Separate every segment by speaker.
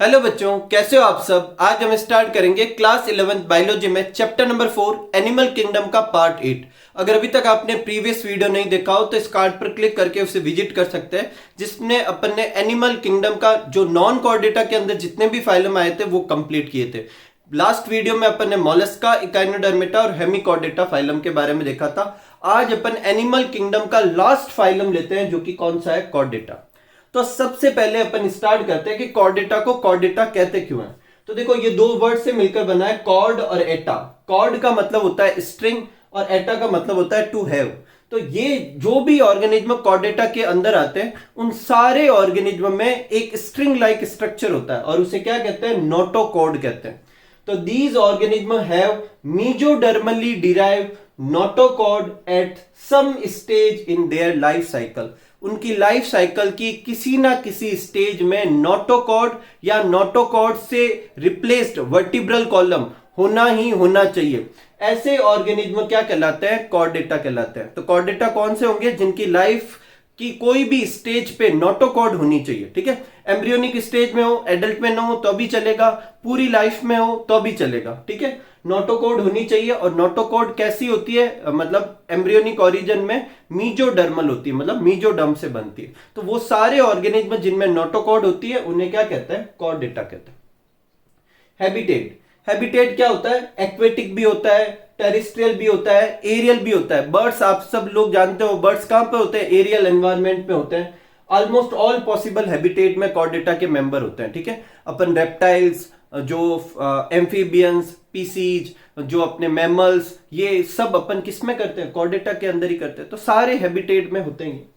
Speaker 1: Hello बच्चों, कैसे हो आप सब। आज हम स्टार्ट करेंगे क्लास 11th बायोलॉजी में चैप्टर नंबर 4 एनिमल किंगडम का पार्ट 8। अगर अभी तक आपने प्रीवियस वीडियो नहीं देखा हो तो इस कार्ड पर क्लिक करके उसे विजिट कर सकते हैं, जिसमें अपन ने एनिमल किंगडम का जो नॉन कॉर्डेटा के अंदर जितने भी फाइलम आए थे वो कंप्लीट किए थे। लास्ट वीडियो में अपन ने मोलस्का, इकाइनोडर्मेटा और हेमिकॉर्डेटा फाइलम के बारे में देखा था। आज अपन एनिमल किंगडम का लास्ट फाइलम लेते हैं जो कि कौन सा है, कॉर्डेटा। तो सबसे पहले अपन स्टार्ट करते हैं कि कॉर्डेटा को कॉर्डेटा कहते क्यों हैं। तो देखो, ये दो वर्ड से मिलकर बना है, कॉर्ड और एटा। कॉर्ड का मतलब होता है स्ट्रिंग और एटा का मतलब होता है टू हैव। तो ये जो भी ऑर्गेनिज्म कॉर्डेटा के अंदर आते हैं उन सारे ऑर्गेनिज्म में एक स्ट्रिंग लाइक स्ट्रक्चर होता है और उसे क्या कहते हैं, नोटोकॉर्ड कहते हैं। तो these organism have mesodermally derived notochord at some stage in their life cycle. उनकी लाइफ साइकिल की किसी ना किसी स्टेज में नोटोकॉर्ड या नोटोकॉर्ड से रिप्लेस्ड वर्टिब्रल कॉलम होना ही होना चाहिए। ऐसे ऑर्गेनिज्म क्या कहलाते हैं, कॉर्डेटा कहलाते हैं। तो कॉर्डेटा कौन से होंगे, जिनकी लाइफ कि कोई भी स्टेज पे नोटोकॉर्ड होनी चाहिए। ठीक है, एम्ब्रियोनिक स्टेज में हो, एडल्ट में ना हो तो भी चलेगा, पूरी लाइफ में हो तो भी चलेगा। ठीक है, नोटोकॉर्ड होनी चाहिए। और नोटोकॉर्ड कैसी होती है, मतलब एम्ब्रियोनिक ओरिजिन में मीजोडर्मल होती है, मतलब मीजोडर्म से बनती है। तो वो सारे ऑर्गेनिज्म जिनमें नोटोकॉर्ड होती है उन्हें क्या कहते हैं, कॉर्डेटा कहते हैं। हैबिटेट, हैबिटेट क्या होता है, एक्वेटिक भी होता है, टेरिस्ट्रियल भी होता है, एरियल भी होता है। बर्ड्स आप सब लोग जानते हो, बर्ड्स कहां पे होते हैं, एरियल एनवायरनमेंट में होते हैं। ऑलमोस्ट ऑल पॉसिबल हैबिटेट में कॉर्डेटा के मेंबर होते हैं। ठीक है, अपन रेप्टाइल्स, जो एम्फीबियंस, पीसीज, जो अपने मैमल्स, ये सब अपन किस में करते हैं, कॉर्डेटा के अंदर ही करते हैं। तो सारे हैबिटेट में होते हैं।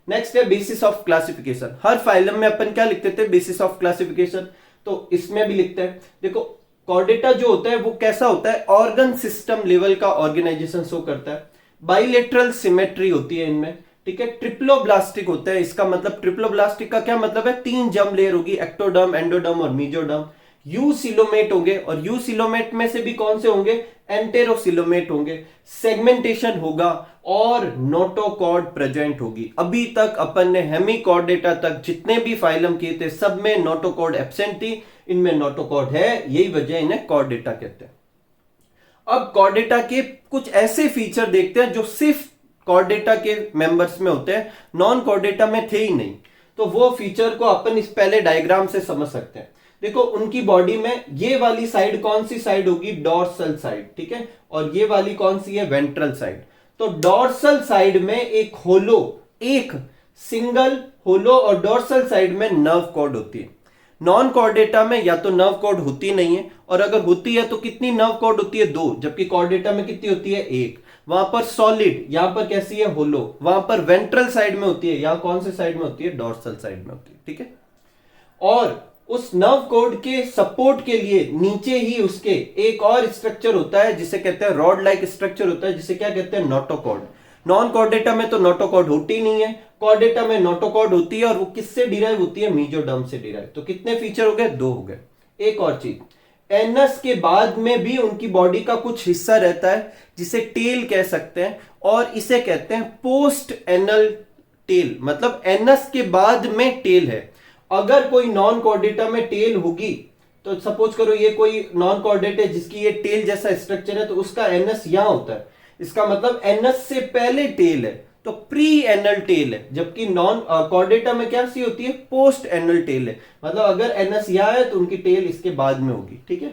Speaker 1: नेक्स्ट है basis of classification. Her phylum में अपन क्या लिखते थे, बेसिस ऑफ क्लासिफिकेशन। तो इसमें भी लिखते हैं। देखो, कॉर्डेटा जो होता है वो कैसा होता है, ऑर्गन सिस्टम लेवल का ऑर्गेनाइजेशन शो करता है। बाइलेटरल सिमेट्री होती है इनमें। ठीक है, ट्रिप्लोब्लास्टिक होता है। इसका मतलब ट्रिप्लोब्लास्टिक का क्या मतलब है, 3 जर्म लेयर होगी, एक्टोडर्म, एंडोडर्म और मीजोडर्म। यूसिलोमेट होंगे, और यूसिलोमेट में से भी कौन से होंगे, एंटेरोसिलोमेट होंगे। सेगमेंटेशन होगा और नोटोकॉर्ड प्रेजेंट होगी। अभी तक अपन ने हेमिकॉर्डेटा तक जितने भी फाइलम किए थे सब में नोटोकॉर्ड एब्सेंट थी, इनमें नोटोकॉर्ड है, यही वजह इन्हें कॉर्डेटा कहते हैं। अब कॉर्डेटा के कुछ ऐसे फीचर देखते हैं जो सिर्फ कॉर्डेटा के मेंबर्स में होते हैं, नॉन कॉर्डेटा में थे ही नहीं। तो वो फीचर को अपन इस पहले डायग्राम से समझ सकते हैं। देखो, उनकी बॉडी में ये वाली साइड कौन सी साइड होगी, डॉर्सल साइड। ठीक है, और ये वाली कौन सी है, वेंट्रल साइड। तो डॉर्सल साइड में एक सिंगल होलो और डॉर्सल साइड में नर्व कॉर्ड होती है। नॉन कॉर्डेटा में या तो नर्व कॉर्ड होती नहीं है, और अगर होती है तो कितनी नर्व कॉर्ड होती है, 2, जबकि कॉर्डेटा में कितनी होती है, 1। वहां पर सॉलिड, यहां पर कैसी है, होलो। वहां पर वेंट्रल साइड में होती है, यहां कौन से साइड में होती है, डॉर्सल साइड में होती है। ठीक है, और उस नर्व कॉर्ड के सपोर्ट के लिए नीचे ही उसके एक और स्ट्रक्चर होता है जिसे कहते हैं रॉड लाइक स्ट्रक्चर होता है, जिसे क्या कहते हैं, नोटोकॉर्ड। नॉन कॉर्डेटा में तो नोटोकॉर्ड होती नहीं है, कॉर्डेटा में नोटोकॉर्ड होती है, और वो किससे डिराइव होती है, मीजोडर्म से डिराइव। तो कितने फीचर हो गए, 2 हो गए। एक और चीज, एनस के बाद में भी उनकी बॉडी का कुछ हिस्सा रहता है जिसे टेल कह सकते हैं, और इसे कहते हैं पोस्ट एनल टेल। मतलब एनस के बाद में टेल है। अगर कोई नॉन कॉर्डेटा में टेल होगी, तो सपोज करो ये कोई नॉन कॉर्डेट है जिसकी ये टेल जैसा स्ट्रक्चर है, तो उसका एनस यहां होता है। इसका मतलब एनस से पहले टेल है, तो प्री एनल टेल है। जबकि नॉन कॉर्डेटा में क्या सी होती है, पोस्ट एनल टेल है। मतलब अगर एनस यहां है तो उनकी टेल इसके बाद में होगी। ठीक है,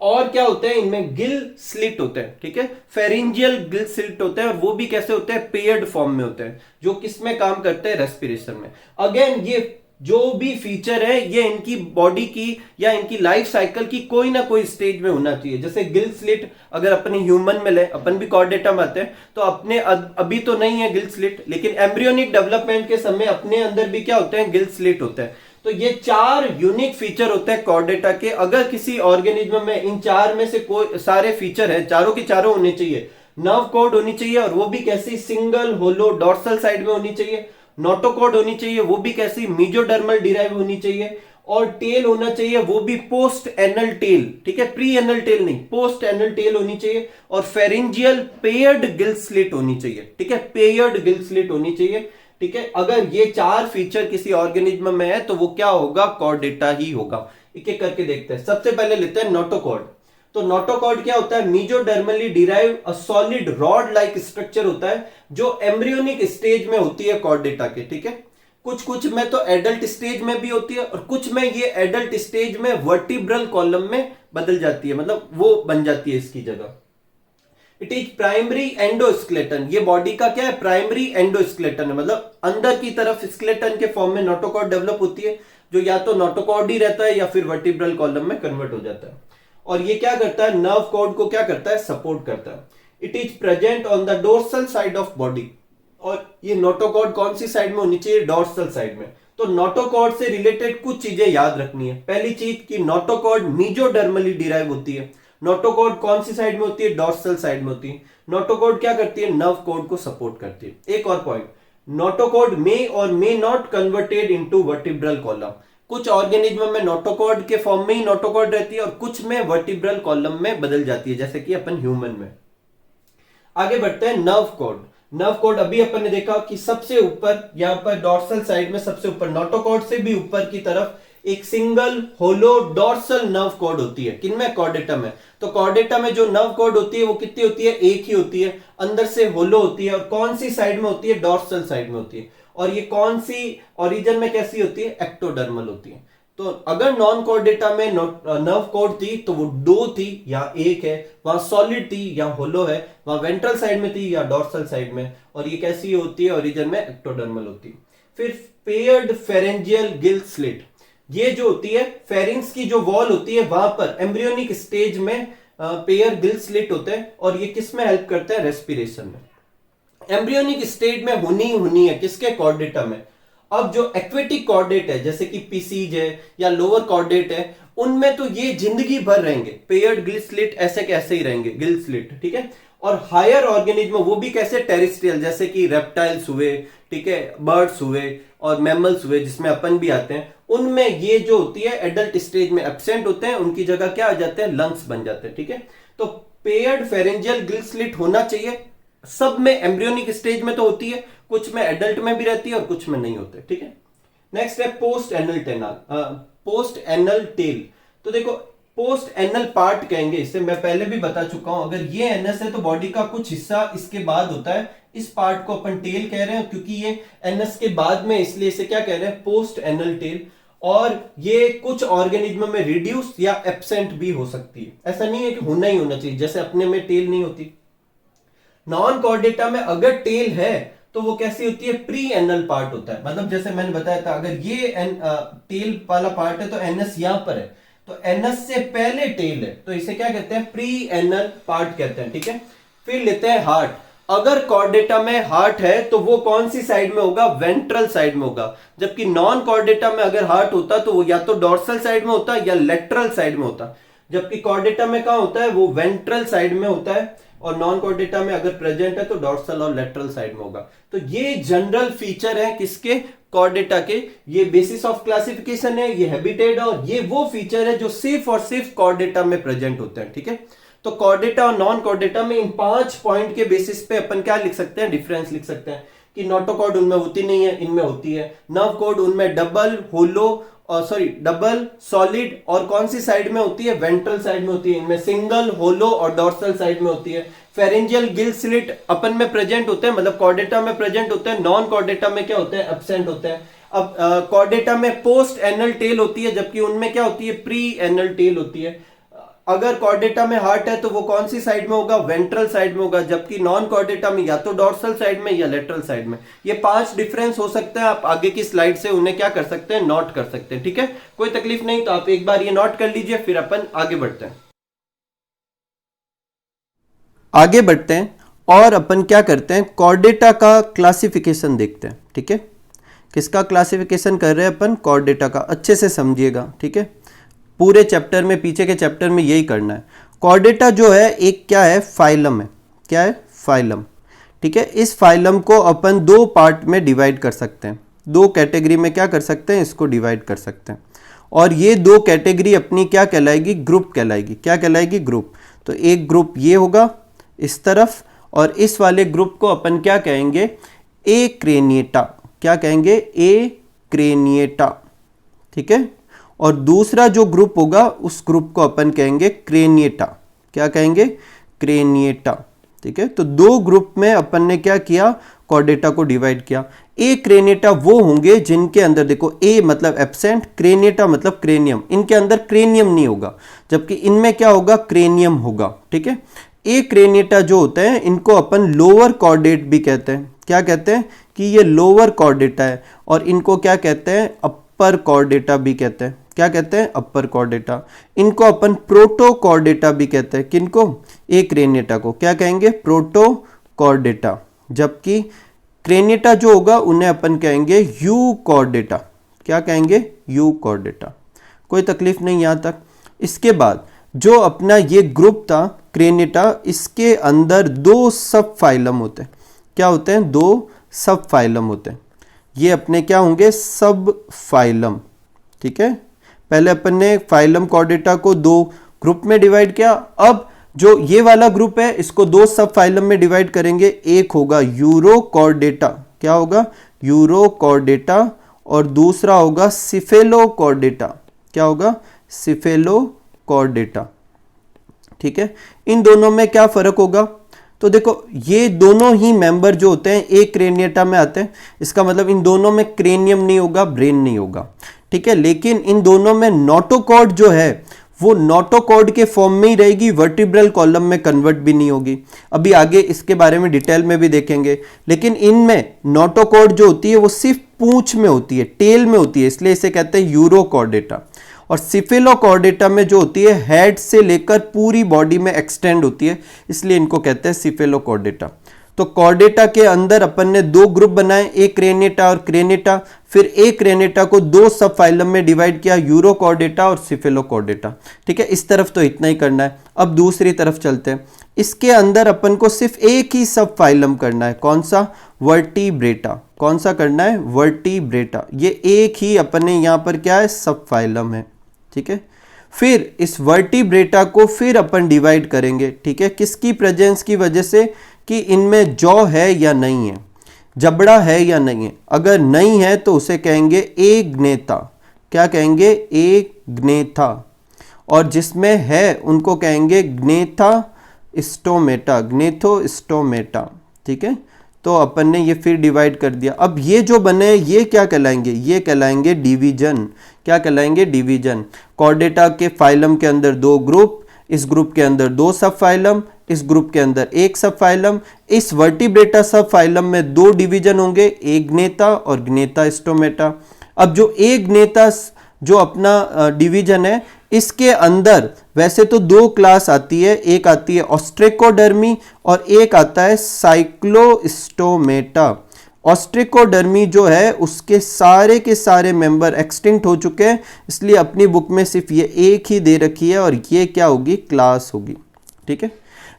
Speaker 1: और क्या होते हैं, इनमें गिल स्लिट होते हैं। ठीक है, फेरिंजियल गिल स्लिट होते हैं, और वो भी कैसे होते हैं, पेयर्ड फॉर्म में होते हैं, जो किस में काम करते हैं, रेस्पिरेशन में। अगेन, ये जो भी फीचर है ये इनकी बॉडी की या इनकी लाइफ साइकिल की कोई ना कोई स्टेज में होना चाहिए। जैसे गिल स्लिट अगर अपने ह्यूमन में ले, अपन भी कॉर्डेटा में आते हैं, तो अपने अभी तो नहीं है गिल स्लिट, लेकिन एम्ब्रियोनिक डेवलपमेंट के समय अपने अंदर भी क्या होते हैं, गिल स्लिट होते हैं। तो ये 4 यूनिक फीचर होते हैं कॉर्डेटा के। अगर किसी ऑर्गेनिज्म में इन 4 में से कोई सारे फीचर है, चारों के चारों होने चाहिए। नर्व कॉर्ड होनी चाहिए, और वो भी कैसी, सिंगल होलो डॉर्सल साइड में होनी चाहिए। नोटोकॉर्ड होनी चाहिए, वो भी कैसी, मीजोडर्मल डिराइव होनी चाहिए। और टेल होना चाहिए, वो भी पोस्ट एनल टेल। ठीक है, प्री एनल टेल नहीं, पोस्ट एनल टेल होनी चाहिए। और फेरिंजियल पेयर्ड गिल स्लिट होनी चाहिए। ठीक है, पेयर्ड गिल स्लिट होनी चाहिए। ठीक है। अगर ये 4 फीचर किसी ऑर्गेनिज्म में है तो वो क्या होगा, कॉर्डेटा ही होगा। एक एक करके देखते हैं। सबसे पहले लेते हैं नोटोकॉर्ड। तो नोटोकॉर्ड क्या होता है, mesodermally derive a solid rod like structure होता है जो एम्ब्रियोनिक स्टेज में होती है कॉर्डेटा के, ठीक है। कुछ कुछ में तो एडल्ट स्टेज में भी होती है और कुछ में ये एडल्ट स्टेज में वर्टिब्रल कॉलम में बदल जाती है, मतलब वो बन जाती है इसकी जगह। इट इज प्राइमरी एंडोस्केलेटन, ये बॉडी का क्या है, प्राइमरी एंडोस्केलेटन है, मतलब अंदर की तरफ स्केलेटन के फॉर्म में नोटोकॉर्ड डेवलप होती है, जो या तो नोटोकॉर्ड ही रहता है या फिर वर्टिब्रल कॉलम में कन्वर्ट हो जाता है। और ये क्या करता है, नर्व कॉर्ड को क्या करता है, सपोर्ट करता है। It is present on the dorsal side of body, और ये नोटोकॉर्ड कौन सी साइड में होनी चाहिए, डोर्सल साइड में। तो नोटोकॉर्ड से रिलेटेड कुछ चीजें याद रखनी है। पहली चीज कि नोटोकॉर्ड मीजोडर्मली डिराइव होती है। नोटोकॉर्ड कौन सी साइड में होती है, डोर्सल साइड में होती है। नोटोकॉर्ड क्या करती है, नर्व कॉर्ड को सपोर्ट करती है। एक और पॉइंट, नोटोकॉर्ड मे और may not converted into vertebral column. कुछ ऑर्गेनिज्म में नोटोकॉर्ड के फॉर्म में ही नोटोकॉर्ड रहती है और कुछ में वर्टिब्रल कॉलम में बदल जाती है, जैसे कि अपन ह्यूमन में। आगे बढ़ते हैं, नर्व कॉर्ड। नर्व कॉर्ड अभी अपन ने देखा कि सबसे ऊपर यहां पर डॉर्सल साइड में सबसे ऊपर, नोटोकॉर्ड से भी ऊपर की तरफ एक सिंगल होलो डॉर्सल नर्व कॉर्ड होती है। किनमें, कॉर्डेटा में। तो कॉर्डेटा में जो नर्व कॉर्ड होती है वो कितनी होती है, एक ही होती है, अंदर से होलो होती है, और कौन सी साइड में होती है, डॉर्सल साइड में होती है। और ये कौन सी ओरिजिन में कैसी होती है, एक्टोडर्मल होती है। तो अगर नॉन कॉर्डेटा में नर्व कॉर्ड थी तो वो 2 थी या 1 है, वहां सॉलिड थी या होलो है, वहां वेंट्रल साइड में थी या डॉर्सल साइड में, और ये कैसी होती है, ओरिजिन में एक्टोडर्मल होती है। फिर पेयर्ड फेरेंजियल गिल स्लिट, ये जो होती है फेरिंग्स की जो वॉल होती है वहां पर एम्ब्रियोनिक स्टेज में पेयर गिल स्लिट होते हैं, और ये किस में हेल्प करते हैं, रेस्पिरेशन में। एम्ब्रियोनिक स्टेज में होनी है किसके, कॉर्डेटा में। अब जो एक्वेटिक कॉर्डेट है जैसे कि पीसीज है या लोअर कॉर्डेट है, उनमें तो ये जिंदगी भर रहेंगे, पेयर्ड गिल स्लिट ऐसे कैसे ही रहेंगे, गिल स्लिट, ठीक है। और हायर ऑर्गेनिज्म वो भी कैसे, टेरेस्ट्रियल, जैसे कि रेप्टाइल्स हुए, ठीक है, बर्ड्स हुए और मैमल्स हुए जिसमें अपन भी आते हैं, उनमें ये जो होती है एडल्ट स्टेज में एब्सेंट होते हैं, उनकी जगह क्या आ जाते हैं, लंग्स बन जाते हैं, ठीक है। तो पेयर्ड फेरेंजियल गिल स्लिट होना चाहिए, सब में एम्ब्रियोनिक स्टेज में तो होती है, कुछ में एडल्ट में भी रहती है और कुछ में नहीं होते, ठीक है। नेक्स्ट है post anal post anal tail. तो देखो पोस्ट एनल पार्ट कहेंगे इसे, मैं पहले भी बता चुका हूं। अगर ये एनस है तो बॉडी का कुछ हिस्सा इसके बाद होता है, इस पार्ट को अपन टेल कह रहे हैं क्योंकि ये एनस के बाद में, इसलिए इसे क्या कह रहे हैं, पोस्ट एनल टेल। और ये कुछ ऑर्गेनिज्म में रिड्यूस या एब्सेंट भी हो सकती है, ऐसा नहीं है कि होना ही होना चाहिए, जैसे अपने में टेल नहीं होती। नॉन कॉर्डेटा में अगर टेल है तो वो कैसी होती है, प्री एनल पार्ट होता है। मतलब जैसे मैंने बताया था, अगर ये टेल वाला पार्ट है तो एनस यहां पर है, तो एनस से पहले टेल है, तो इसे क्या कहते हैं, प्री एनल पार्ट कहते हैं, ठीक है। फिर लेते हैं हार्ट। अगर कॉर्डेटा में हार्ट है तो वो कौन सी साइड में होगा, वेंट्रल साइड में होगा। जबकि नॉन कॉर्डेटा में अगर हार्ट होता तो वो या तो डॉर्सल साइड में होता या लेटरल साइड में होता, जबकि कॉर्डेटा में कहां होता है, वो वेंट्रल साइड में होता है, और नॉन कॉर्डेटा में अगर प्रेजेंट है तो डॉर्सल और लेटरल साइड में होगा। तो ये जनरल फीचर है किसके, कॉर्डेटा के। ये बेसिस ऑफ क्लासिफिकेशन है, ये हैबिटेट है, और ये वो फीचर है जो सिर्फ और सिर्फ कॉर्डेटा में प्रेजेंट होते हैं, ठीक है। तो कॉर्डेटा और नॉन कॉर्डेटा में इन 5 पॉइंट के बेसिस पे अपन क्या लिख सकते हैं, डिफरेंस लिख सकते हैं कि नोटोकॉर्ड उनमें होती नहीं है, इनमें होती है। नर्व कॉर्ड उनमें डबल होलो डबल सॉलिड और कौन सी साइड में होती है, वेंट्रल साइड में होती है। इनमें सिंगल होलो और डॉर्सल साइड में होती है। फेरेंजियल गिल स्लिट अपन में प्रेजेंट होते हैं, मतलब कॉर्डेटा में प्रेजेंट होते हैं, नॉन कॉर्डेटा में क्या होते हैं, एब्सेंट होते हैं। अब कॉर्डेटा में पोस्ट एनल टेल होती है, जबकि उनमें क्या होती है, प्री एनल टेल होती है। अगर कॉर्डेटा में हार्ट है तो वो कौन सी साइड में होगा, वेंट्रल साइड में होगा, जबकि नॉन कॉर्डेटा में या तो डॉर्सल साइड में या लेटरल साइड में। ये 5 डिफरेंस हो सकते हैं, आप आगे की स्लाइड से उन्हें क्या कर सकते हैं, नोट कर सकते हैं, ठीक है। कोई तकलीफ नहीं, तो आप एक बार ये नोट कर लीजिए, फिर अपन आगे बढ़ते हैं। आगे बढ़ते हैं और अपन क्या करते हैं, कॉर्डेटा का क्लासिफिकेशन देखते हैं, ठीक है। किसका क्लासिफिकेशन कर रहे हैं अपन, कॉर्डेटा का। अच्छे से समझिएगा, ठीक है। पूरे चैप्टर में, पीछे के चैप्टर में यही करना है। कॉर्डेटा जो है एक क्या है, फाइलम है। क्या है, फाइलम, ठीक है। इस फाइलम को अपन 2 पार्ट में डिवाइड कर सकते हैं, 2 कैटेगरी में क्या कर सकते हैं, इसको डिवाइड कर सकते हैं। और ये 2 कैटेगरी अपनी क्या कहलाएगी, ग्रुप कहलाएगी। क्या कहलाएगी, ग्रुप। तो एक ग्रुप ये होगा इस तरफ, और इस वाले ग्रुप को अपन क्या कहेंगे, एक्रेनिएटा। क्या कहेंगे, ए क्रेनिएटा, ठीक है। और दूसरा जो ग्रुप होगा उस ग्रुप को अपन कहेंगे क्रेनिएटा, क्या कहेंगे, क्रेनिएटा, ठीक है। तो दो ग्रुप में अपन ने क्या किया, कॉर्डेटा को डिवाइड किया। ए क्रेनिएटा वो होंगे जिनके अंदर, देखो ए मतलब एब्सेंट, क्रेनिएटा मतलब क्रेनियम, इनके अंदर क्रेनियम नहीं होगा, जबकि इनमें क्या होगा, क्रेनियम होगा, ठीक है। ए क्रेनिएटा जो होते हैं इनको अपन लोअर कॉर्डेट भी कहते हैं, क्या कहते हैं कि ये लोअर कॉर्डेटा है, और इनको क्या कहते हैं, अपर कॉर्डेटा भी कहते हैं, क्या कहते हैं, अपर कॉर्डेटा। इनको अपन प्रोटो कॉर्डेटा भी कहते हैं, किनको, ए क्रेनिएटा को क्या कहेंगे, प्रोटो कॉर्डेटा, जबकि क्रेनिएटा जो होगा उन्हें अपन कहेंगे यू कॉर्डेटा, क्या कहेंगे, यू कॉर्डेटा। कोई तकलीफ नहीं यहाँ तक। इसके बाद जो अपना ये ग्रुप था क्रेनिएटा, इसके अंदर दो सब फाइलम होते हैं, क्या होते हैं, दो सब फाइलम होते हैं। ये अपने क्या होंगे, सब फाइलम, ठीक है। पहले अपन ने फाइलम कॉर्डेटा को दो ग्रुप में डिवाइड किया, अब जो ये वाला ग्रुप है इसको दो सब फाइलम में डिवाइड करेंगे। एक होगा यूरोकॉर्डेटा, क्या होगा, यूरोकॉर्डेटा, और दूसरा होगा सिफेलोकॉर्डेटा, क्या होगा, सिफेलोकॉर्डेटा, ठीक है। इन दोनों में क्या फर्क होगा, तो देखो ये दोनों ही मेंबर जो होते हैं एक क्रेनिएटा में आते हैं, इसका मतलब इन दोनों में क्रेनियम नहीं होगा, ब्रेन नहीं होगा, ठीक है। लेकिन इन दोनों में नोटोकॉर्ड जो है वो नोटोकॉर्ड के फॉर्म में ही रहेगी, वर्टिब्रल कॉलम में कन्वर्ट भी नहीं होगी। अभी आगे इसके बारे में डिटेल में भी देखेंगे। लेकिन इनमें नोटोकॉर्ड जो होती है वो सिर्फ पूंछ में होती है, टेल में होती है, इसलिए इसे कहते हैं यूरोकॉर्डेटा। और सिफेलोकॉर्डेटा में जो होती है हेड से लेकर पूरी बॉडी में एक्सटेंड होती है, इसलिए इनको कहते हैं सिफेलोकॉर्डेटा। तो कॉर्डेटा के अंदर अपन ने दो ग्रुप बनाए, एक क्रेनिएटा और क्रेनिएटा, फिर एक क्रेनिएटा को दो सब फाइलम में डिवाइड किया, यूरोकॉर्डेटा और सिफेलोकॉर्डेटा, ठीक है। इस तरफ तो इतना ही करना है। अब दूसरी तरफ चलते हैं। इसके अंदर अपन को सिर्फ एक ही सब फाइलम करना है, कौन सा, वर्टिब्रेटा। कौन सा करना है, वर्टिब्रेटा। ये एक ही अपन ने यहाँ पर क्या है, सब फाइलम है, ठीक है। फिर इस वर्टिब्रेटा को फिर अपन डिवाइड करेंगे, ठीक है, किसकी प्रेजेंस की वजह से, कि इनमें जॉ है या नहीं है, जबड़ा है या नहीं है। अगर नहीं है तो उसे कहेंगे एग्नेथा, क्या कहेंगे, एग्नेथा। और जिसमें है उनको कहेंगे ग्नेथा स्टोमेटा, ग्नेथोस्टोमेटा, ठीक है। तो अपन ने ये फिर डिवाइड कर दिया। अब ये जो बने ये क्या कहलाएंगे, ये कहलाएंगे डिवीजन, क्या कहलाएंगे, डिवीजन। कॉर्डेटा के फाइलम के अंदर दो ग्रुप, इस ग्रुप के अंदर दो सब फाइलम, इस ग्रुप के अंदर एक सब फाइलम। इस वर्टिब्रेटा सब फाइलम में दो डिवीजन होंगे, एग्नेथा और ग्नेथा स्टोमेटा। अब जो एग्नेथा जो अपना डिवीजन है, इसके अंदर वैसे तो दो क्लास आती है, एक आती है ऑस्ट्रेकोडर्मी और एक आता है साइक्लोस्टोमेटा। ऑस्ट्रेकोडर्मी जो है उसके सारे के सारे मेंबर एक्सटिंक्ट हो चुके हैं, इसलिए अपनी बुक में सिर्फ ये एक ही दे रखी है और ये क्या होगी, क्लास होगी, ठीक है।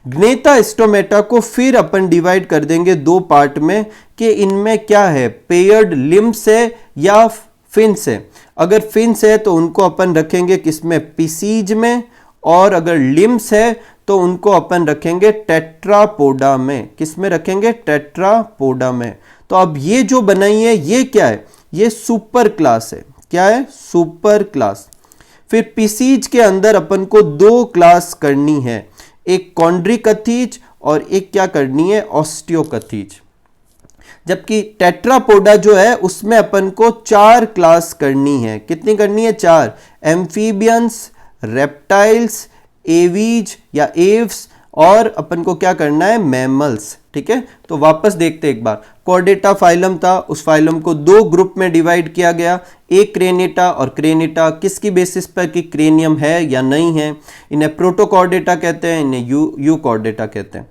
Speaker 1: ग्नेथा स्टोमेटा को फिर अपन डिवाइड कर देंगे दो पार्ट में कि इनमें क्या है, पेयर्ड लिम्स है या फिन्स है। अगर फिन्स है तो उनको अपन रखेंगे किसमें, पिसीज में, और अगर लिम्स है तो उनको अपन रखेंगे टेट्रापोडा में। किसमें रखेंगे, टेट्रापोडा में। तो अब ये जो बनाई है ये क्या है, ये सुपर क्लास है, क्या है, सुपर क्लास। फिर पिसीज के अंदर अपन को दो क्लास करनी है, एक कॉन्ड्रिकथीज और एक क्या करनी है, ऑस्टियोकथीज। जबकि टेट्रापोडा जो है उसमें अपन को चार क्लास करनी है। कितनी करनी है, चार, एम्फीबियंस, रेप्टाइल्स, एवीज या एव्स, और अपन को क्या करना है, मैमल्स, ठीक है। तो वापस देखते एक बार, कॉर्डेटा फाइलम था, उस फाइलम को दो ग्रुप में डिवाइड किया गया, एक क्रेनिएटा और क्रेनिएटा, किसकी बेसिस पर कि क्रेनियम है या नहीं है। इन्हें प्रोटोकॉर्डेटा कहते हैं, इन्हें यूकॉर्डेटा कहते हैं।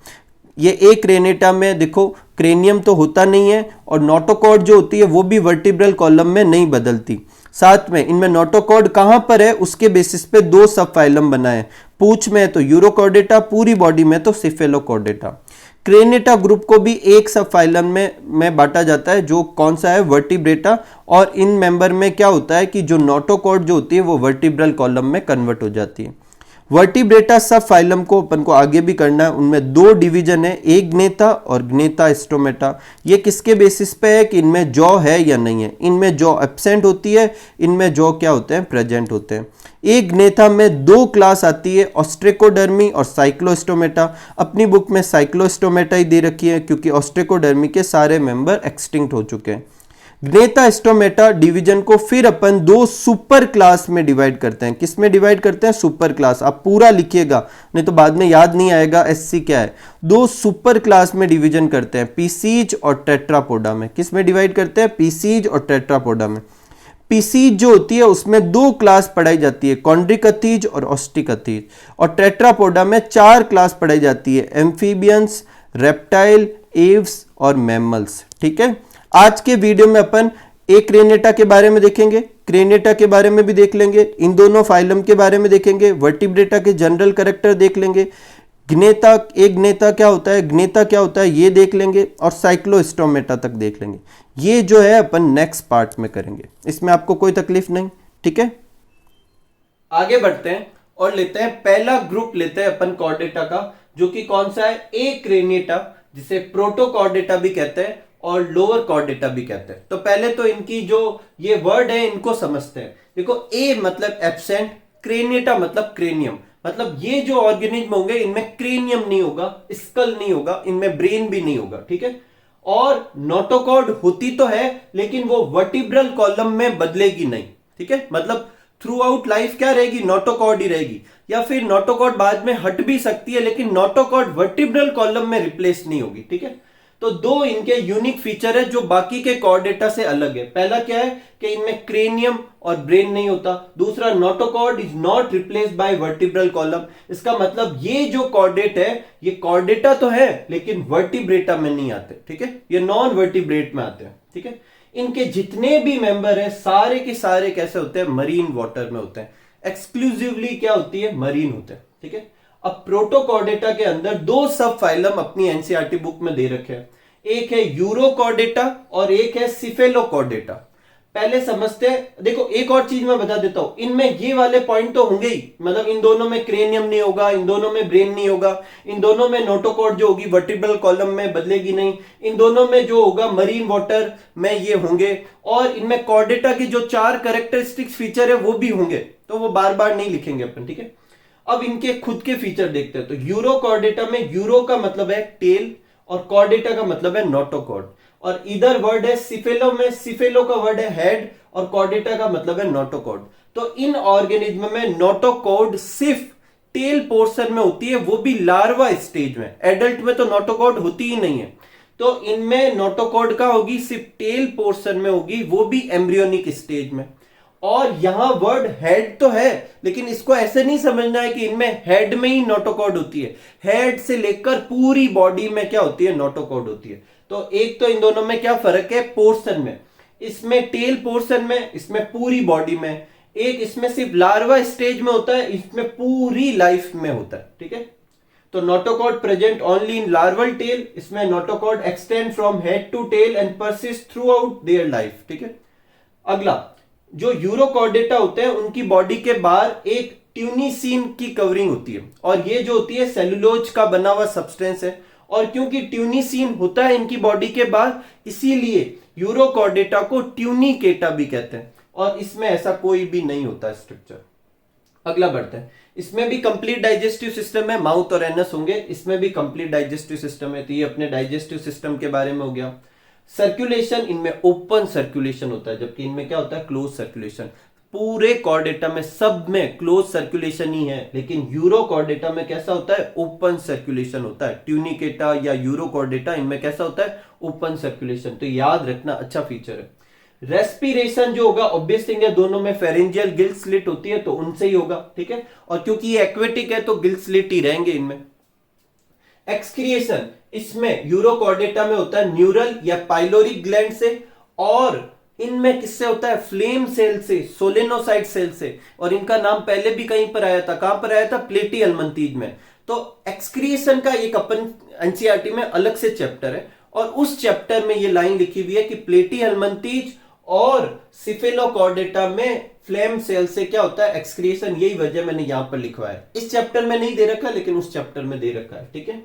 Speaker 1: ये एक क्रेनिएटा में देखो क्रेनियम तो होता नहीं है, और नोटोकॉर्ड जो होती है वो भी वर्टिब्रल कॉलम में नहीं बदलती। साथ में इनमें नोटोकॉर्ड कहां पर है, उसके बेसिस पे दो सब फाइलम बनाए, पूंछ में तो यूरोकॉर्डेटा, पूरी बॉडी में तो सिफेलोकॉर्डेटा। क्रेनिएटा ग्रुप को भी एक सब फाइलम में बांटा जाता है, जो कौन सा है, वर्टिब्रेटा। और इन मेंबर में क्या होता है कि जो नोटोकॉर्ड जो होती है वो वर्टिब्रल कॉलम में कन्वर्ट हो जाती है। वर्टिब्रेटा सब फाइलम को अपन को आगे भी करना है। उनमें दो डिवीजन है, एक ग्नेता और ग्नेता स्टोमेटा। ये किसके बेसिस पे है कि इनमें जॉ है या नहीं है। इनमें जॉ एब्सेंट होती है, इनमें जॉ क्या होते हैं, प्रेजेंट होते हैं। एक ग्नेता में दो क्लास आती है, ऑस्ट्रेकोडर्मी और साइक्लोस्टोमेटा। अपनी बुक में साइक्लोस्टोमेटा ही दे रखी है क्योंकि ऑस्ट्रेकोडर्मी के सारे मेंबर एक्सटिंक्ट हो चुके हैं। ग्नेता स्टोमेटा डिवीजन को फिर अपन दो सुपर क्लास में डिवाइड करते हैं। किस में डिवाइड करते हैं, सुपर क्लास। आप पूरा लिखिएगा नहीं तो बाद में याद नहीं आएगा एससी क्या है। दो सुपर क्लास में डिवीजन करते हैं, पीसीज और टेट्रापोडा में। किस में डिवाइड करते हैं, पीसीज और टेट्रापोडा में। पीसीज जो होती है उसमें दो क्लास पढ़ाई जाती है, कॉन्ड्रिकथीज और ऑस्टिकथीज। और टेट्रापोडा में चार क्लास पढ़ाई जाती है, एम्फीबियंस, रेप्टाइल, एव्स और मैमल्स। ठीक है, आज के वीडियो में अपन एक क्रेनेटा के बारे में देखेंगे, क्रेनेटा के बारे में भी देख लेंगे, इन दोनों फाइलम के बारे में देखेंगे, वर्टिब्रेटा के जनरल कैरेक्टर देख लेंगे, ग्नेता, एक ग्नेता क्या होता है, ग्नेता क्या होता है ये देख लेंगे, और साइक्लोस्टोमेटा तक देख लेंगे। ये जो है अपन नेक्स्ट पार्ट में करेंगे, इसमें आपको कोई तकलीफ नहीं। ठीक है, आगे बढ़ते हैं और लेते हैं पहला ग्रुप, लेते हैं अपन कॉर्डेटा का, जो कि कौन सा है, ए क्रेनेटा, जिसे प्रोटोकॉर्डेटा भी कहते हैं और लोअर कॉर्डेटा भी कहते हैं। तो पहले तो इनकी जो ये वर्ड है इनको समझते हैं। देखो, ए मतलब एब्सेंट, क्रेनेटा मतलब क्रेनियम, मतलब ये जो ऑर्गेनिज्म होंगे इनमें क्रेनियम नहीं होगा, स्कल नहीं होगा, इनमें ब्रेन भी नहीं होगा। ठीक है, और नोटोकॉर्ड होती तो है लेकिन वो वर्टिब्रल कॉलम में बदलेगी नहीं। ठीक है, मतलब थ्रू आउट लाइफ क्या रहेगी, नोटोकॉर्ड ही रहेगी, या फिर नोटोकॉर्ड बाद में हट भी सकती है लेकिन नोटोकॉर्ड वर्टिब्रल कॉलम में रिप्लेस नहीं होगी। ठीक है, तो दो इनके यूनिक फीचर है जो बाकी के कॉर्डेटा से अलग है। पहला क्या है कि इनमें क्रेनियम और ब्रेन नहीं होता। दूसरा, notochord is not replaced by vertebral column. इसका मतलब ये जो कॉर्डेट है ये कॉर्डेटा तो है लेकिन वर्टिब्रेटा में नहीं आते। ठीक है, ये नॉन वर्टिब्रेट में आते हैं। ठीक है, इनके जितने भी मेंबर है सारे के सारे कैसे होते हैं, मरीन वाटर में होते हैं, एक्सक्लूसिवली क्या होती है, मरीन होते हैं। ठीक है, अब प्रोटोकॉर्डेटा के अंदर दो सब फाइलम अपनी एनसीईआरटी बुक में दे रखे हैं, एक है यूरोकॉर्डेटा और एक है सिफेलोकॉर्डेटा। पहले समझते हैं, देखो एक और चीज मैं बता देता हूं, इनमें ये वाले पॉइंट तो होंगे ही, मतलब इन दोनों में क्रेनियम नहीं होगा, इन दोनों में ब्रेन नहीं होगा, इन दोनों में नोटोकॉर्ड जो होगी वर्टिब्रल कॉलम में बदलेगी नहीं, इन दोनों में जो होगा मरीन वाटर में ये होंगे, और इनमें कॉर्डेटा की जो चार कैरेक्टरिस्टिक्स फीचर है वो भी होंगे, तो वो बार बार नहीं लिखेंगे अपन। ठीक है, अब इनके खुद के फीचर देखते हैं। तो यूरोकॉर्डेटा में यूरो का मतलब है टेल और कॉर्डेटा का मतलब है नोटोकॉर्ड, और इधर वर्ड है सिफेलो में, सिफेलो का वर्ड है हेड और कॉर्डेटा का मतलब है नोटोकॉर्ड। तो इन ऑर्गेनिज्म में नोटोकॉर्ड सिर्फ टेल पोर्शन में होती है, वो भी लार्वा स्टेज में। एडल्ट में तो नोटोकॉर्ड होती ही नहीं है, तो इनमें नोटोकॉर्ड का होगी सिर्फ टेल पोर्शन में होगी, वो भी एम्ब्रियोनिक स्टेज में। और यहां वर्ड हेड तो है लेकिन इसको ऐसे नहीं समझना है कि इनमें हेड में ही नोटोकॉर्ड होती है, हेड से लेकर पूरी बॉडी में क्या होती है, नोटोकॉर्ड होती है। तो एक तो इन दोनों में क्या फर्क है, पोर्शन में, इसमें टेल पोर्शन में, इसमें पूरी बॉडी में। एक इसमें सिर्फ लार्वा स्टेज में होता है, इसमें पूरी लाइफ में होता है। ठीक है, तो notochord present only in larval tail, इसमें notochord extend from head to tail and persist throughout their life. ठीक है, अगला जो यूरोकॉर्डेटा होते हैं उनकी बॉडी के बाहर एक ट्यूनिसिन की कवरिंग होती है, और ये जो होती है सेलुलोज का बना हुआ सब्सटेंस है, और क्योंकि ट्यूनिसिन होता है इनकी बॉडी के बाहर इसीलिए यूरोकॉर्डेटा को ट्यूनिकेटा भी कहते हैं, और इसमें ऐसा कोई भी नहीं होता स्ट्रक्चर। अगला बढ़ते हैं, इसमें भी कंप्लीट डाइजेस्टिव सिस्टम है, माउथ और एनस होंगे, इसमें भी कंप्लीट डाइजेस्टिव सिस्टम है। तो ये अपने डाइजेस्टिव सिस्टम के बारे में हो गया। सर्कुलेशन, इनमें ओपन सर्कुलेशन होता है जबकि इनमें क्या होता है, क्लोज सर्कुलेशन। पूरे कॉर्डेटा में सब में क्लोज सर्कुलेशन ही है, लेकिन यूरोकॉर्डेटा में कैसा होता है, ओपन सर्कुलेशन होता है। ट्यूनिकेटा या यूरोकॉर्डेटा इनमें कैसा होता है, ओपन सर्कुलेशन। तो याद रखना, अच्छा फीचर है। रेस्पिरेशन जो होगा ऑब्वियस थिंग है, दोनों में फेरेंजियल गिल स्लिट होती है तो उनसे ही होगा। ठीक है, और क्योंकि ये एक्वेटिक है तो गिल स्लिट ही रहेंगे इनमें। एक्सक्रिएशन, इसमें यूरोकॉर्डेटा में होता है न्यूरल या पाइलोरी ग्लैंड से, और इनमें किससे होता है, फ्लेम सेल से, सोलेनोसाइट सेल से, और इनका नाम पहले भी कहीं पर आया था, कहां पर आया था, प्लेटिहेल्मिंथेज में। तो एक्सक्रिएशन का एक अपन एनसीईआरटी में अलग से चैप्टर है, और उस चैप्टर में ये लाइन लिखी हुई है कि प्लेटिहेल्मिंथेज और सिफेलोकॉर्डेटा में फ्लेम सेल से क्या होता है, एक्सक्रीशन। यही वजह मैंने यहां पर लिखवाया है, इस चैप्टर में नहीं दे रखा लेकिन उस चैप्टर में दे रखा है, ठीक है।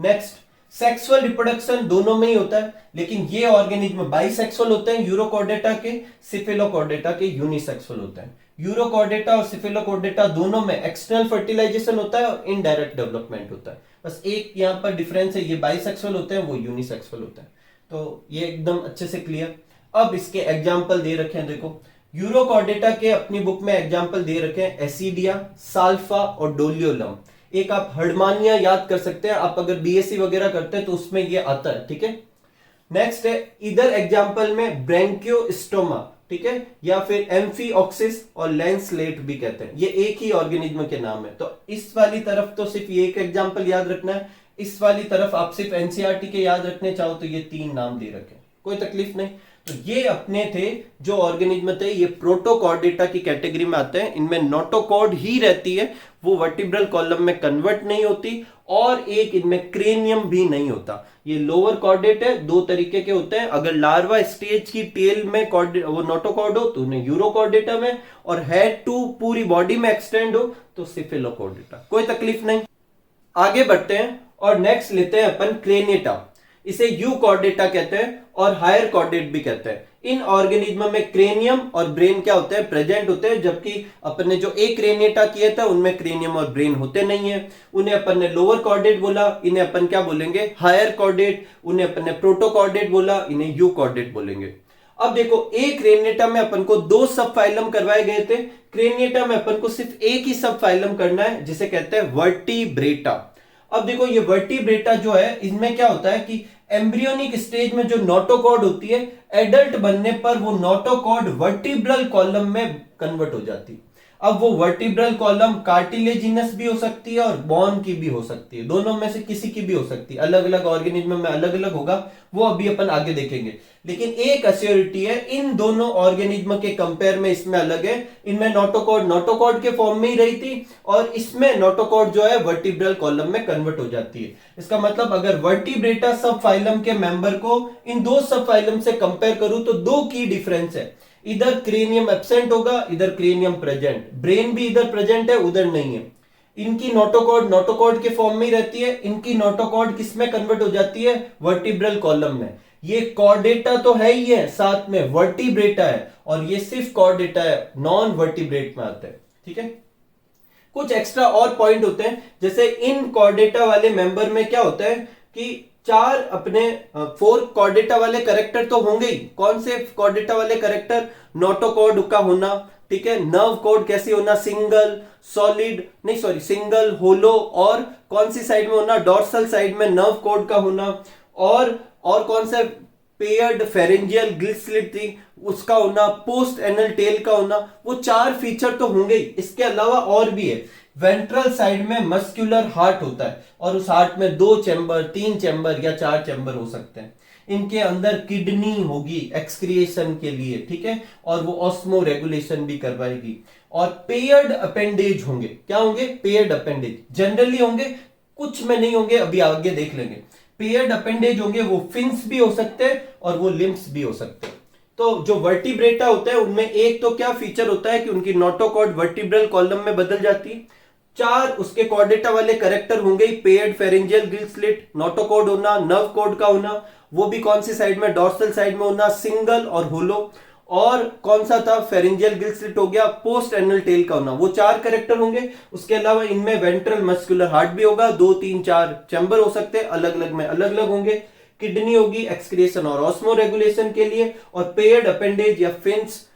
Speaker 1: नेक्स्ट, सेक्सुअल रिप्रोडक्शन दोनों में ही होता है, लेकिन ये ऑर्गेनिज्म बाइसेक्सुअल होते हैं यूरोकॉर्डेटा के, सिफेलोकॉर्डेटा के यूनिसेक्सुअल होते हैं। यूरोकॉर्डेटा और सिफेलोकॉर्डेटा दोनों में एक्सटर्नल फर्टिलाइजेशन होता है और इनडायरेक्ट डेवलपमेंट होता है। बस एक यहाँ पर डिफरेंस है, ये बाइसेक्सुअल होते हैं, वो यूनिसेक्सुअल होते हैं। तो ये एकदम अच्छे से क्लियर। अब इसके एग्जाम्पल दे रखे हैं, देखो यूरोकॉर्डेटा के अपनी बुक में एग्जाम्पल दे रखे हैं, एसिडिया, साल्फा और डोलियोलम। एक आप हर्डमानिया याद कर सकते हैं, आप अगर बीएससी वगैरह करते हैं तो उसमें ये आता है, ठीक है। नेक्स्ट है, इधर एग्जाम्पल में ब्रैंकियोस्टोमा, ठीक है, या फिर एम्फीऑक्सिस और लैंसलेट भी कहते हैं, ये एक ही ऑर्गेनिज्म के नाम है। तो इस वाली तरफ तो सिर्फ ये एक एग्जाम्पल याद रखना है, इस वाली तरफ आप सिर्फ एनसीईआरटी के याद रखने चाहो तो ये 3 नाम दे रखे हैं, कोई तकलीफ नहीं। तो ये अपने थे जो ऑर्गेनिज्म थे, ये प्रोटोकॉर्डेटा की कैटेगरी में आते हैं। इनमें नोटोकॉर्ड ही रहती है, वो वर्टिब्रल कॉलम में कन्वर्ट नहीं होती, और एक इनमें क्रेनियम भी नहीं होता। ये लोअर कॉर्डेट है, 2 तरीके के होते हैं। अगर लार्वा स्टेज की टेल में वो नोटोकॉर्ड हो तो उन्हें यूरोकॉर्डेटा में, और हेड टू पूरी बॉडी में एक्सटेंड हो तो सिफेलोकॉर्डेटा, कोई तकलीफ नहीं। आगे बढ़ते हैं और नेक्स्ट लेते हैं अपन क्रेनिएटा। इसे यूकॉर्डेटा कहते हैं और हायर कॉर्डेट भी कहते हैं। इन ऑर्गेनिज्म में क्रेनियम और ब्रेन क्या होते हैं, प्रेजेंट होते हैं, जबकि अपन ने जो एक क्रेनिएटा किए था उनमें क्रेनियम और ब्रेन होते नहीं है। उन्हें अपन ने लोअर कॉर्डेट बोला, इन्हें अपन क्या बोलेंगे, हायर कॉर्डेट। उन्हें अपन ने प्रोटोकॉर्डेट बोला, इन्हें यूकॉर्डेट बोलेंगे। अब देखो, एक क्रेनिएटा में अपन को 2 सब फाइलम करवाए गए थे, क्रेनिएटा में अपन को सिर्फ एक ही सब फाइलम करना है, जिसे कहते हैं वर्टिब्रेटा। अब देखो, ये वर्टिब्रेटा जो है, इसमें क्या होता है कि एम्ब्रियोनिक स्टेज में जो नोटोकॉर्ड होती है, एडल्ट बनने पर वो नोटोकॉर्ड वर्टिब्रल कॉलम में कन्वर्ट हो जाती है। अब वो वर्टिब्रल कॉलम कार्टिलेजिनस भी हो सकती है और बोन की भी हो सकती है, दोनों में से किसी की भी हो सकती है। अलग अलग ऑर्गेनिज्म में अलग अलग होगा, वो अभी अपन आगे देखेंगे। लेकिन एक एश्योरिटी है, इन दोनों ऑर्गेनिज्म के कंपेयर में इसमें अलग है। इनमें नोटोकॉर्ड के फॉर्म में ही रही थी, और इसमें नोटोकॉर्ड जो है वर्टिब्रल कॉलम में कन्वर्ट हो जाती है। इसका मतलब अगर वर्टिब्रेटा सब फाइलम के मेंबर को इन 2 सब फाइलम से कंपेयर करूं तो 2 की डिफरेंस है। इधर क्रेनियम एब्सेंट होगा, इधर क्रेनियम प्रेजेंट, ब्रेन भी इधर प्रेजेंट है, उधर नहीं है। इनकी नोटोकॉर्ड के फॉर्म में ही रहती है, इनकी नोटोकॉर्ड किस में कन्वर्ट हो जाती है, वर्टिब्रल कॉलम में। ये कॉर्डेटा तो है ही है, साथ में वर्टिब्रेटा है, और ये सिर्फ कॉर्डेटा है, नॉन वर्टिब्रेट में आता है, ठीक है। कुछ एक्स्ट्रा और पॉइंट होते हैं, जैसे इन कॉर्डेटा वाले मेंबर में क्या होता है कि 4 अपने 4 कॉर्डेटा वाले कैरेक्टर तो होंगे ही। कौन से कॉर्डेटा वाले कैरेक्टर, नोटोकॉर्ड का होना, ठीक है, नर्व कॉर्ड कैसे होना, सिंगल, होलो, और कौन सी साइड में होना, डॉर्सल साइड में नर्व कॉर्ड का होना, और कौन सा पेयर्ड फेरेंजियल गिल स्लिट थी उसका होना, पोस्ट एनल टेल का होना, वो 4 फीचर तो होंगे ही। इसके अलावा और भी है, वेंट्रल साइड में मस्कुलर हार्ट होता है, और उस हार्ट में 2 चैम्बर, 3 चैम्बर या 4 चैम्बर हो सकते हैं। इनके अंदर किडनी होगी एक्सक्रिएशन के लिए, ठीक है, और वो ऑस्मो रेगुलेशन भी करवाएगी। और पेयर्ड अपेंडेज होंगे, क्या होंगे, पेयर्ड अपेंडेज जनरली होंगे, कुछ में नहीं होंगे, अभी आगे देख लेंगे। पेयर्ड अपेंडेज होंगे, वो फिन्स भी हो सकते हैं और वो लिम्स भी हो सकते हैं। तो जो वर्टिब्रेटा होता है उनमें एक तो क्या फीचर होता है कि उनकी नोटोकॉर्ड वर्टिब्रल कॉलम में बदल जाती है। 4 उसके कॉर्डेटा वाले कैरेक्टर होंगे, paired pharyngeal Gill slit, notochord होना, नर्व कॉर्ड का होना, वो भी कौन सी साइड में, डॉर्सल साइड में होना, सिंगल और होलो, और कौन सा था, फेरेंजियल गिल स्लिट हो गया, पोस्ट एनल टेल का होना, वो 4 कैरेक्टर होंगे। उसके अलावा इनमें वेंट्रल मस्कुलर हार्ट भी होगा, 2, 3, 4 चैम्बर हो सकते हैं, अलग अलग में अलग अलग होंगे। किडनी होगी एक्सक्रिएशन और ऑस्मो रेगुलेशन के लिए, और पेयर्ड अपेंडेज या फिन्स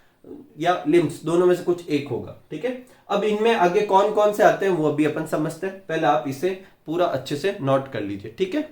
Speaker 1: या लिम्स, दोनों में से कुछ एक होगा, ठीक है। अब इनमें आगे कौन कौन से आते हैं वो अभी अपन समझते हैं, पहले आप इसे पूरा अच्छे से नोट कर लीजिए, ठीक है।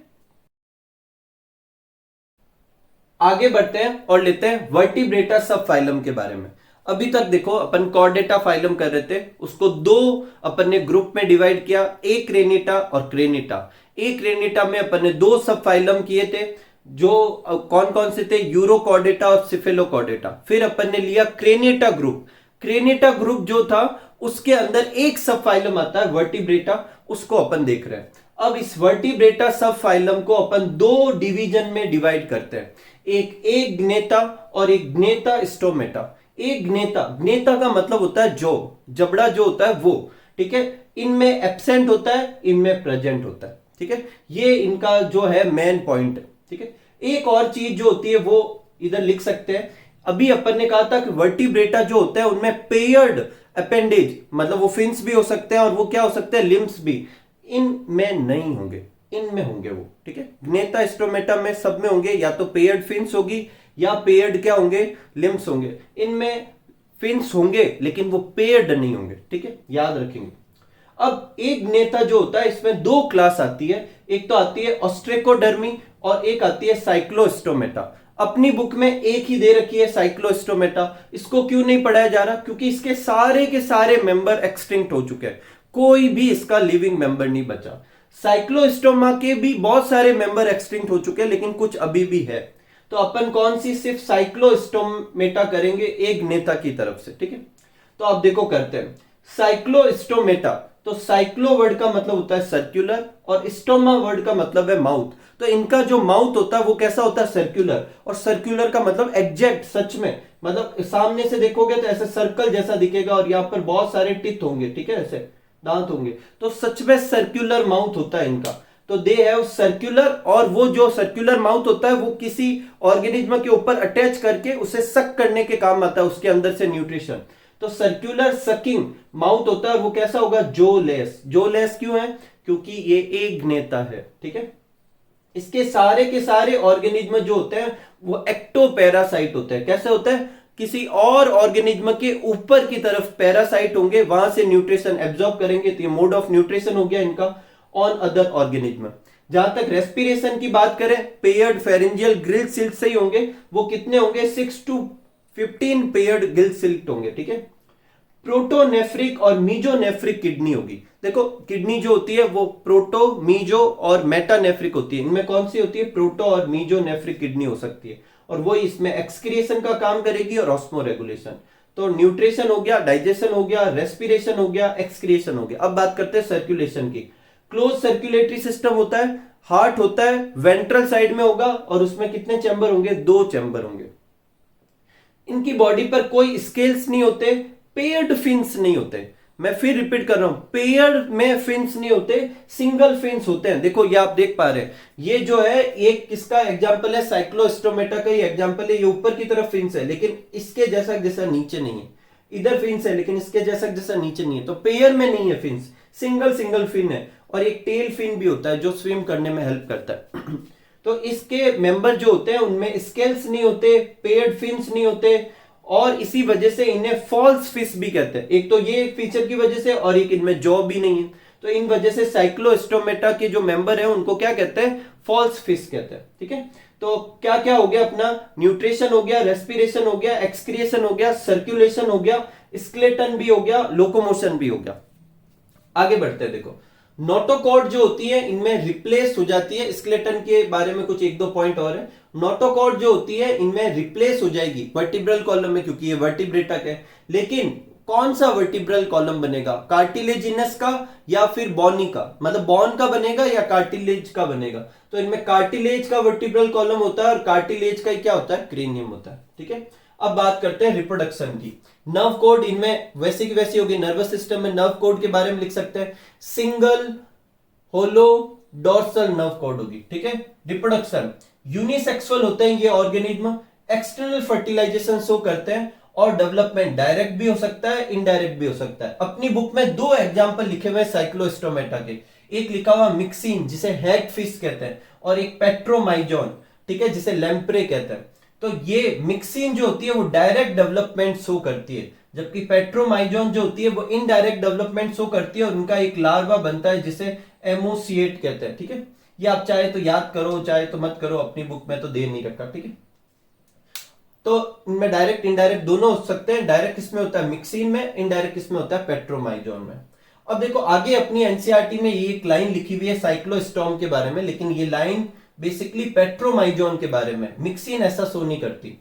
Speaker 1: आगे बढ़ते हैं और लेते हैं वर्टिब्रेटा सब फाइलम के बारे में। अभी तक देखो अपन कॉर्डेटा फाइलम कर रहे थे, उसको 2 अपन ने ग्रुप में डिवाइड किया, एक क्रेनिटा और क्रेनिटा। एक क्रेनिटा में अपन ने 2 सब फाइलम किए थे, जो कौन कौन से थे, यूरोकॉर्डेटा और सिफेलोकॉर्डेटा। फिर अपन ने लिया क्रेनिटा ग्रुप। क्रेनिटा ग्रुप जो था उसके अंदर एक सब फाइलम आता है वर्टिब्रेटा, उसको अपन देख रहे हैं। अब इस वर्टिब्रेटा सब फाइलम को अपन 2 डिवीजन में डिवाइड करते हैं। एक एग्नेता और एक ग्नेता स्टोमेटा। एग्नेता, ग्नेता का मतलब होता है जो, जबड़ा जो होता है वो, ठीक है। इनमें एब्सेंट होता है, इनमें प्रेजेंट होता है, ठीक है। ये इनका जो है मेन पॉइंट है, ठीक है। एक और चीज जो होती है वो इधर लिख सकते हैं। अभी अपन ने कहा था कि वर्टिब्रेटा जो होता है उनमें पेयर्ड अपेंडेज, मतलब वो फिन्स भी हो सकते हैं और वो क्या हो सकते हैं, लिम्स भी। इनमें नहीं होंगे, इनमें होंगे वो, ठीक है। ग्नेता स्टोमेटा में सब में होंगे, या तो पेयर्ड फिन्स होगी या पेयर्ड क्या होंगे, लिम्स होंगे। इनमें फिन्स होंगे लेकिन वो पेयर्ड नहीं होंगे, ठीक है, याद रखेंगे। अब एक नेता जो होता है इसमें दो क्लास आती है, एक तो आती है ऑस्ट्रेकोडर्मी और एक आती है साइक्लोस्टोमेटा। अपनी बुक में एक ही दे रखी है साइक्लोस्टोमेटा। इसको क्यों नहीं पढ़ाया जा रहा, क्योंकि इसके सारे के सारे मेंबर एक्सटिंक्ट हो चुके हैं, कोई भी इसका लिविंग मेंबर नहीं बचा। साइक्लोस्टोमा के भी बहुत सारे मेंबर एक्सटिंक्ट हो चुके हैं लेकिन कुछ अभी भी है। तो अपन कौन सी, सिर्फ साइक्लोस्टोमेटा करेंगे एक नेता की तरफ से, ठीक है। तो आप देखो करते हैं साइक्लोस्टोमेटा। तो साइक्लो वर्ड का मतलब होता है सर्कुलर और स्टोमा वर्ड का मतलब है माउथ। तो इनका जो माउथ होता है वो कैसा होता है, सर्कुलर। और सर्कुलर का मतलब एग्जैक्ट, सच में, मतलब सामने से देखोगे तो ऐसे सर्कल जैसा दिखेगा और यहाँ पर बहुत सारे टिथ होंगे, ठीक है, ऐसे दांत होंगे। तो सच में सर्कुलर माउथ होता है इनका। तो दे है सर्कुलर, और वो जो सर्कुलर माउथ होता है वो किसी ऑर्गेनिज्म के ऊपर अटैच करके उसे सक करने के काम आता है, उसके अंदर से न्यूट्रिशन। तो सर्कुलर सकिंग माउथ होता है, वो कैसा होगा, जोलेस। जोलेस क्यों है, क्योंकि ये एक नेता है, ठीक है। इसके सारे के सारे ऑर्गेनिज्म जो होते हैं वो एक्टोपैरासाइट होते हैं। कैसे होते हैं, किसी और ऑर्गेनिज्म के ऊपर की तरफ पैरासाइट होंगे, वहां से न्यूट्रिशन एब्जॉर्ब करेंगे। तो ये मोड ऑफ न्यूट्रिशन हो गया इनका ऑन अदर ऑर्गेनिज्म। जहां तक रेस्पिरेशन की बात करें, पेयर्ड फेरेंजियल ग्रिल सिल्ट से ही होंगे। वो कितने होंगे, 6 to 15 पेयर्ड गिल सिल्ट होंगे, ठीक है। प्रोटोनेफ्रिक और मीजोनेफ्रिक किडनी होगी। देखो किडनी जो होती है वो प्रोटो, मीजो और मेटानेफ्रिक होती है। इनमें कौन सी होती है, प्रोटो और मीजोनेफ्रिक किडनी हो सकती है, और वो इसमें एक्सक्रिएशन का काम करेगी और ऑस्मो रेगुलेशन। तो न्यूट्रिशन हो गया, डाइजेशन हो गया, रेस्पिरेशन हो गया, एक्सक्रिएशन हो गया। अब बात करते हैं सर्कुलेशन की। क्लोज सर्कुलेटरी सिस्टम होता है, हार्ट होता है, वेंट्रल साइड में होगा और उसमें कितने चैम्बर होंगे, 2 चैम्बर होंगे। इनकी बॉडी पर कोई स्केल्स नहीं होते, पेयर्ड फिन्स नहीं होते। मैं फिर रिपीट कर रहा हूं, पेयर्ड में फिन्स नहीं होते, सिंगल फिन्स होते हैं। देखो ये आप देख पा रहे हैं, ये जो है एक किसका एग्जांपल है, साइक्लोस्टोमेटा का ही एग्जांपल है। ये ऊपर की तरफ फिन्स है लेकिन इसके जैसा जैसा नीचे नहीं है। इधर फिन्स है लेकिन इसके जैसा जैसा नीचे नहीं है। तो पेयर में नहीं है फिन्स, सिंगल सिंगल फिन है। और एक टेल फिन भी होता है जो स्विम करने में हेल्प करता है। तो इसके मेंबर जो होते हैं उनमें स्केल्स नहीं होते, पेयर्ड फिन्स नहीं होते, और इसी वजह से इन्हें फॉल्स फिश भी कहते हैं। एक तो ये फीचर की वजह से, और एक इनमें जॉ भी नहीं है। तो इन वजह से साइक्लोस्टोमेटा के जो मेंबर है उनको क्या कहते हैं, फॉल्स फिश कहते हैं, ठीक है। तो क्या क्या हो गया अपना, न्यूट्रिशन हो गया, रेस्पिरेशन हो गया, एक्सक्रिएशन हो गया, सर्कुलेशन हो गया, स्केलेटन भी हो गया, लोकोमोशन भी हो गया। आगे बढ़ते हैं। देखो नोटोकॉर्ड जो होती है इनमें रिप्लेस हो जाती है। स्केलेटन के बारे में कुछ 1-2 पॉइंट और है। नोटोकॉर्ड जो होती है इनमें रिप्लेस हो जाएगी वर्टिब्रल कॉलम में, क्योंकि ये वर्टिब्रेटा है। लेकिन कौन सा वर्टिब्रल कॉलम बनेगा, कार्टिलेजिनस का या फिर बॉनी का, मतलब बॉन का बनेगा या कार्टिलेज का बनेगा। तो इनमें कार्टिलेज का वर्टिब्रल कॉलम होता है और कार्टिलेज का क्या होता है, क्रेनियम होता है, ठीक है। अब बात करते हैं रिप्रोडक्शन की। नर्व कोड इनमें वैसे की वैसी होगी। नर्वस सिस्टम में नर्व कोड के बारे में लिख सकते हैं, सिंगल होलो डोर्सल नर्व कोड होगी, ठीक है। रिप्रोडक्शन यूनिसेक्सुअल होते हैं ये ऑर्गेनिज्म, एक्सटर्नल फर्टिलाइजेशन शो करते हैं, और डेवलपमेंट डायरेक्ट भी हो सकता है, इनडायरेक्ट भी हो सकता है। अपनी बुक में 2 एग्जांपल लिखे हुए साइक्लोस्टोमेटा के। एक लिखा हुआ मिक्सिन जिसे हैग फिश कहते हैं, और एक पेट्रोमाइजोन, ठीक है, जिसे लैम्प्रे कहते हैं। तो ये मिक्सिन जो होती है वो डायरेक्ट डेवलपमेंट शो करती है, जबकि पेट्रोमाइजोन जो होती है वो इनडायरेक्ट डेवलपमेंट शो करती है, और उनका एक लार्वा बनता है जिसे एमोसिएट कहते हैं, ठीक है। ये आप चाहे तो याद करो, चाहे तो मत करो, अपनी बुक में तो दे नहीं रखा, ठीक है। तो इनमें डायरेक्ट इनडायरेक्ट दोनों हो सकते हैं। डायरेक्ट किसमें होता है, मिक्सिन में, इनडायरेक्ट किसमें होता है, पेट्रोमाइजोन में। अब देखो आगे अपनी एनसीईआरटी में ये एक लाइन लिखी हुई है साइक्लोस्टॉर्म के बारे में, लेकिन ये लाइन बेसिकली पेट्रोमाइजोन के बारे में। मिक्सिन ऐसा शो नहीं करती।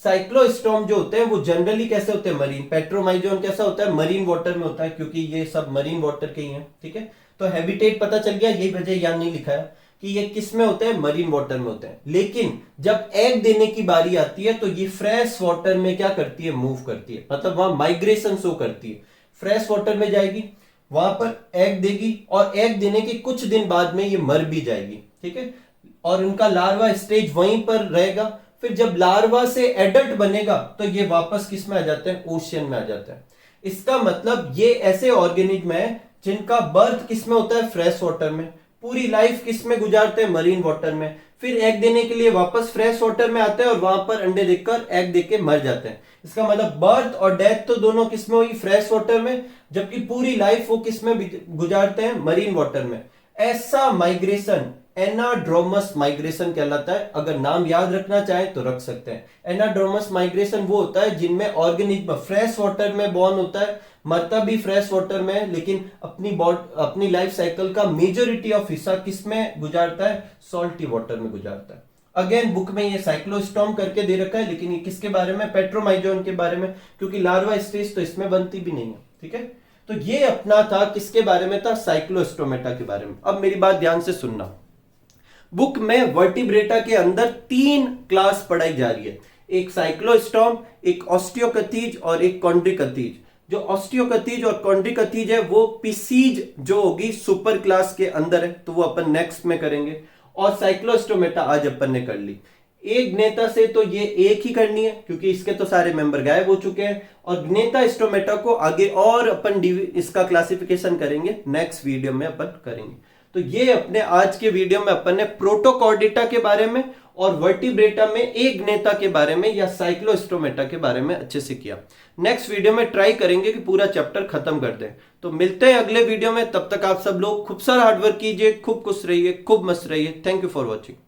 Speaker 1: साइक्लोस्टॉर्म जो होते हैं वो जनरली कैसे होते हैं, मरीन। पेट्रोमाइजोन कैसा होता है, मरीन वाटर में होता है, क्योंकि ये सब मरीन वाटर के ही हैं, ठीक है। तो हैबिटेट पता चल गया, यही वजह यहाँ नहीं लिखा है। कि ये किस में होते हैं, मरीन वाटर में होते हैं। लेकिन जब एग देने की बारी आती है तो ये फ्रेश वाटर में क्या करती है, मूव करती है, मतलब वहां माइग्रेशन शो करती है। फ्रेश वाटर में जाएगी, वहां पर एग देगी और एग देने के कुछ दिन बाद में ये मर भी जाएगी, ठीक है। और उनका लार्वा स्टेज वहीं पर रहेगा। फिर जब लार्वा से एडल्ट बनेगा तो ये वापस किस में आ जाते हैं, ओशियन में आ जाता है। इसका मतलब ये ऐसे ऑर्गेनिज्म है जिनका बर्थ किस में होता है, फ्रेश वाटर में, पूरी लाइफ किस में गुजारते हैं, मरीन वाटर में, फिर एग देने के लिए वापस फ्रेश वाटर में आते हैं और वहां पर अंडे देकर एग देके मर जाते हैं। इसका मतलब बर्थ और डेथ तो दोनों किस में हुई, फ्रेश वाटर में, जबकि पूरी लाइफ वो किस में गुजारते हैं, मरीन वाटर में। ऐसा माइग्रेशन एनाड्रोमस माइग्रेशन कहलाता है। अगर नाम याद रखना चाहे तो रख सकते हैं। एनाड्रोमस माइग्रेशन वो होता है जिनमें ऑर्गेनिज्म फ्रेश वाटर में बॉर्न होता है, मरता भी फ्रेश वाटर में है, लेकिन अपनी लाइफ साइकिल का मेजोरिटी ऑफ हिस्सा किस में गुजारता है, सॉल्टी वाटर में गुजारता है। अगेन बुक में ये साइक्लोस्टॉर्म करके दे रखा है, लेकिन ये किसके बारे में, पेट्रोमाइजोन के बारे में, क्योंकि लार्वा स्टेज तो इसमें बनती भी नहीं है, ठीक है। तो ये अपना था किसके बारे में था, साइक्लोस्टोमेटा के बारे में। अब मेरी बात ध्यान से सुनना, बुक में वर्टिब्रेटा के अंदर 3 क्लास पढ़ाई जा रही है, एक साइक्लोस्टॉर्म, एक ऑस्टियोकथीज और एक कॉन्ड्रिकथीज। जो ऑस्टियोकथीज और कॉन्ड्रिकथीज है वो पिसीज जो होगी सुपर क्लास के अंदर है, तो वो अपन नेक्स्ट में करेंगे। और साइक्लोस्टोमेटा आज अपन ने कर ली। एक ग्नेता से तो ये एक ही करनी है क्योंकि इसके तो सारे मेंबर गायब हो चुके हैं, और ग्नेता स्टोमेटा को आगे और अपन इसका क्लासिफिकेशन करेंगे, नेक्स्ट वीडियो में अपन करेंगे। तो ये अपने आज के वीडियो में अपन ने प्रोटोकॉर्डिटा के बारे में और वर्टिब्रेटा में एक ग्नेता के बारे में या साइक्लोस्टोमेटा के बारे में अच्छे से किया। नेक्स्ट वीडियो में ट्राई करेंगे कि पूरा चैप्टर खत्म कर दें। तो मिलते हैं अगले वीडियो में, तब तक आप सब लोग खूब सारा हार्डवर्क कीजिए, खूब खुश रहिए, खूब मस्त रहिए। Thank you for watching.